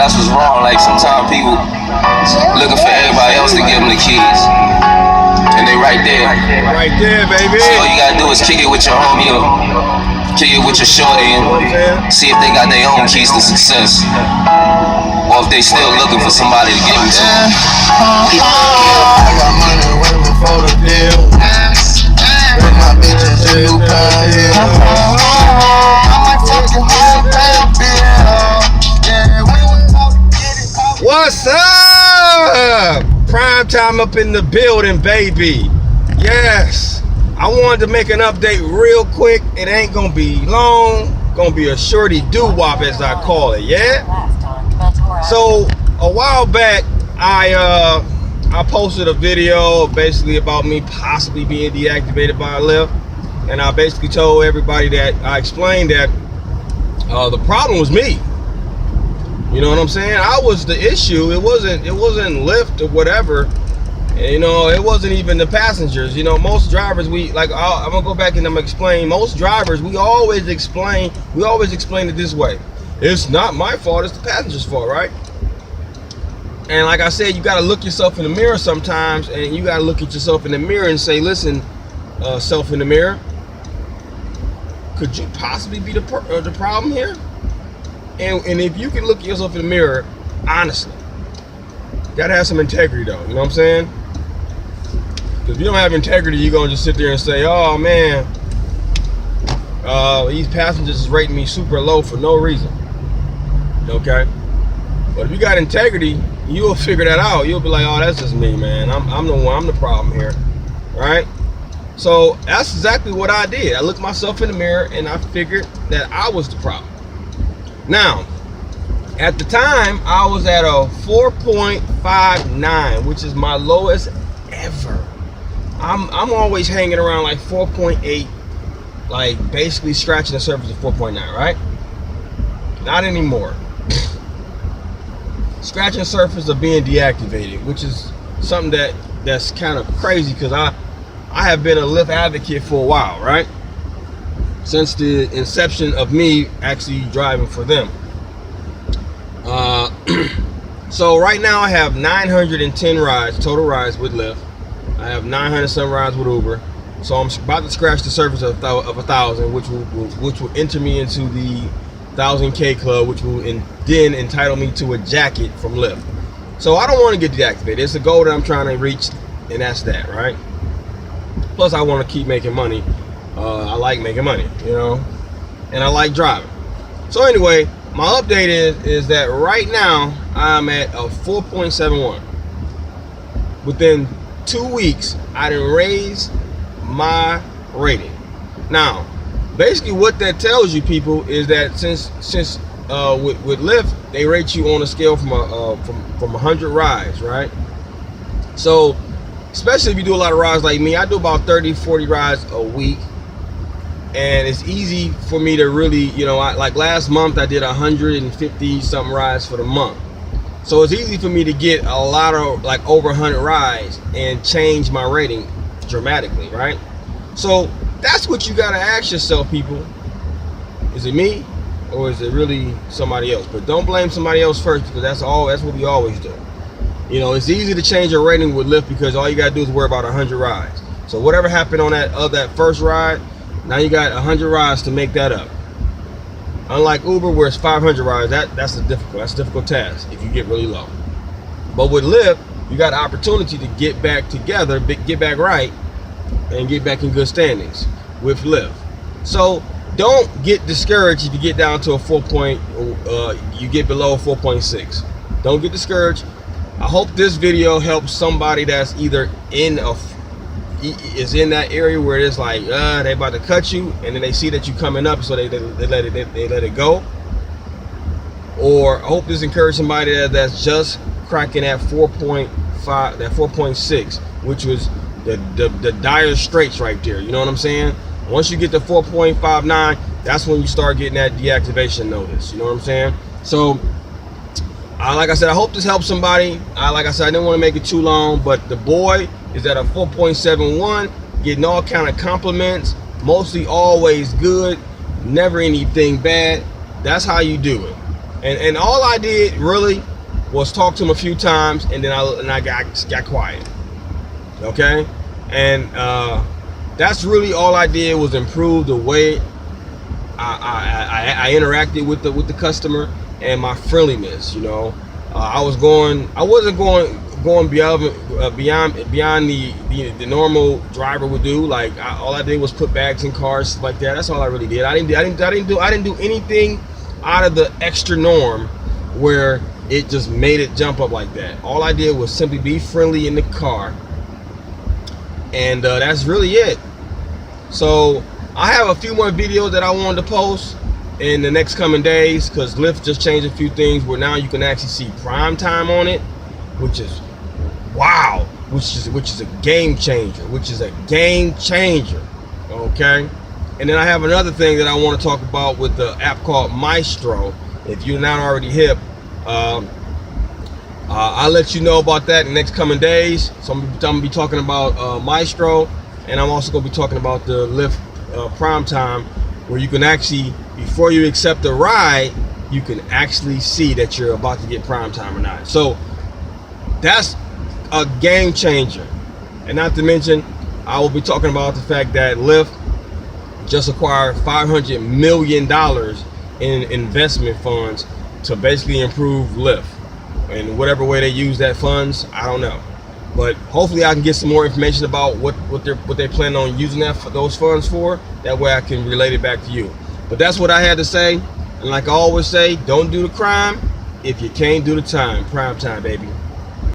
that's what's wrong. Like sometimes people looking for everybody else to give them the keys, and they right there. Right there, baby. So all you gotta do is kick it with your homie or kick it with your shorty and see if they got their own keys to success, or if they still looking for somebody to give them to. I got money way before the deal. Bring my bitches a new pair of heels. What's up? Prime time up in the building, baby. Yes. I wanted to make an update real quick. It ain't gonna be long. Gonna be a shorty doo-wop, as I call it, yeah? So a while back, I posted a video basically about me possibly being deactivated by Lyft, and I basically told everybody that I explained that the problem was me. You know what I'm saying? I was the issue. It wasn't Lyft or whatever. And, you know, it wasn't even the passengers. You know, most drivers, I'm gonna go back and I'm gonna explain. Most drivers, we always explain it this way: it's not my fault, it's the passenger's fault, right? And like I said, you gotta look yourself in the mirror sometimes, and you gotta look at yourself in the mirror and say, listen, self in the mirror, could you possibly be the problem here? And if you can look at yourself in the mirror, honestly, you gotta have some integrity though, you know what I'm saying? Because if you don't have integrity, you're gonna just sit there and say, oh man, these passengers is rating me super low for no reason. Okay? But if you got integrity, you'll figure that out. You'll be like, oh, that's just me, man. I'm the problem here. Right? So that's exactly what I did. I looked myself in the mirror and I figured that I was the problem. Now, at the time, I was at a 4.59, which is my lowest ever. I'm always hanging around like 4.8, like basically scratching the surface of 4.9, right? Not anymore. Scratching the surface of being deactivated, which is something that's kind of crazy because I have been a Lyft advocate for a while, right? Since the inception of me actually driving for them. So right now I have 910 rides, total rides with Lyft. I have 900 some rides with Uber. So I'm about to scratch the surface of 1,000, which will enter me into the 1,000K club, which will then entitle me to a jacket from Lyft. So I don't want to get deactivated. It's a goal that I'm trying to reach, and that's that, right? Plus I want to keep making money. I like making money, you know, and I like driving. So anyway, my update is that right now I'm at a 4.71. Within 2 weeks, I didn't raise my rating. Now, basically what that tells you, people, is that since with Lyft, they rate you on a scale from 100 rides, right? So especially if you do a lot of rides like me, I do about 30-40 rides a week. And it's easy for me to really, you know, like last month I did 150 something rides for the month. So it's easy for me to get a lot of, like, over 100 rides and change my rating dramatically, right? So that's what you gotta ask yourself, people. Is it me or is it really somebody else? But don't blame somebody else first, because that's what we always do. You know, it's easy to change your rating with Lyft because all you gotta do is worry about 100 rides. So whatever happened on that first ride, now you got 100 rides to make that up. Unlike Uber, where it's 500 rides, that's a difficult task if you get really low. But with Lyft, you got an opportunity to get back together, get back right, and get back in good standings with Lyft. So don't get discouraged if you get down to you get below 4.6. Don't get discouraged. I hope this video helps somebody that's either is in that area where it's like they about to cut you, and then they see that you coming up, so they let it go. Or I hope this encourages somebody that's just cracking at 4.5, that 4.6, which was the dire straits right there. You know what I'm saying? Once you get to 4.59, that's when you start getting that deactivation notice. You know what I'm saying? So like I said, I hope this helps somebody. Like I said, I didn't want to make it too long, but the boy is at a 4.71, getting all kind of compliments, mostly always good, never anything bad. That's how you do it. And all I did really was talk to him a few times, and then I got quiet. Okay, and that's really all I did was improve the way I interacted with the customer and my friendliness. You know, I wasn't going beyond the normal driver would do. Like all I did was put bags in cars like that. That's all I really did. I didn't do anything out of the extra norm where it just made it jump up like that. All I did was simply be friendly in the car, and that's really it. So I have a few more videos that I wanted to post in the next coming days, because Lyft just changed a few things where now you can actually see prime time on it, which is wow, which is a game changer, okay. And then I have another thing that I want to talk about with the app called Maestro. If you're not already hip, I'll let you know about that in the next coming days. So I'm gonna be talking about Maestro, and I'm also gonna be talking about the Lyft prime time, where you can actually, before you accept a ride, you can actually see that you're about to get prime time or not. So that's a game changer. And not to mention, I will be talking about the fact that Lyft just acquired $500 million in investment funds to basically improve Lyft. And whatever way they use that funds, I don't know. But hopefully I can get some more information about what they plan on using those funds for. That way I can relate it back to you. But that's what I had to say. And like I always say, don't do the crime if you can't do the time. Prime time, baby.